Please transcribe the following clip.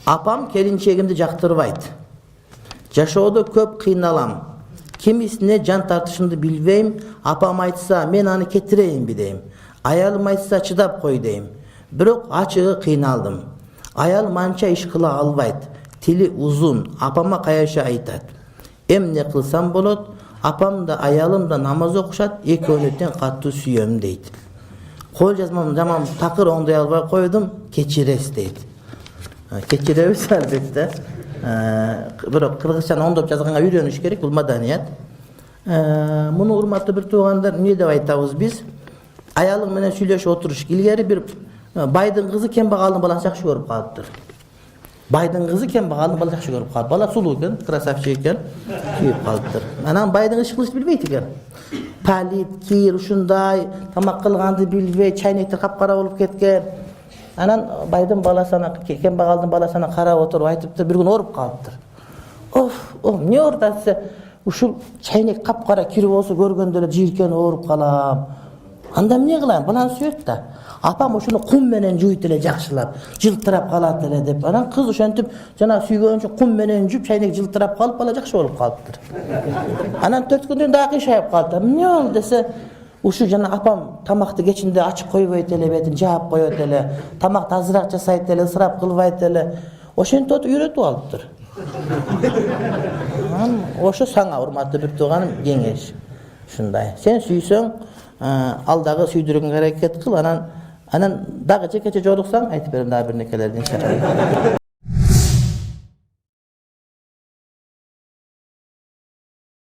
Apam kelinçegimdi jaktырбайт. Жашоодо көп кыйналам. Кимисине жан тартышымды билбейм. Апам айтса, мен аны кетирейинби дейм. Аялым айтса, чыдап кой дейм. Бирок ачыгы кыйналдым. Аялым анча иш кыла албайт. Тили узун. Апама каяша айтат. Эмне кылсам болот? Апам да аялым да намаз окушат, экөөнү тең катуу сүйөм дейт. Кол жазмам жаман такыр оңдой албай койдум, кечиресиз дейт. Кечиребиз албетте. Бирок кыргызчаны оңдоп жазганга үйрөнүш керек, бул маданият. Муну урматтуу бир туугандар, эмне деп айтабыз биз? Аялың менен сүйлөшүп отуруш. Илгери бир байдын кызы кембагалдын баласын жакшы көрүп калыптыр. Байдын кызы кембагалдын баласын жакшы көрүп калып. Бала сулуу экен, красавчик экен, сүйүп калыптыр. Анан байдын иш кылышты билбейт экен. Палит, кир, ушундай, тамак кылганды билбей, чайнектер капкара болуп кеткен. Анан байдын баласына, кембагалдын баласына карап отуруп айтыптыр, бир күн ооруп калыптыр. Эмне ооруп атса, ушул чайнек капкара кир болсо көргөндө эле жийиркен ооруп калам. Анда эмне кылайын? Баланы сүйөт да. Апам ошону кум менен жуйт эле жакшылап, жылтырап калат эле деп. Анан кыз ошентип жана сүйгөнчө кум менен жуп, чайнек жылтырап калып, бала жакшы болуп калыптыр. Анан 4 күндөн дагы кыйшайып калды. Эмне болду десе, ушу жана апам тамакты кечинде ачык койбойт эле, бетин жаап коет эле, тамакты азыраак жасайт эле, ысырап кылбайт эле. Ошентип отуруп үйрөтүп алыптыр. Ошо саңа урматтуу бир тууганым кеңеш. Ушундай. Сен сүйсөң, ал дагы сүйдүргөнгө аракет кыл, анан дагы жекече жолуксаң айтып берем дагы бир некелерди иншалла.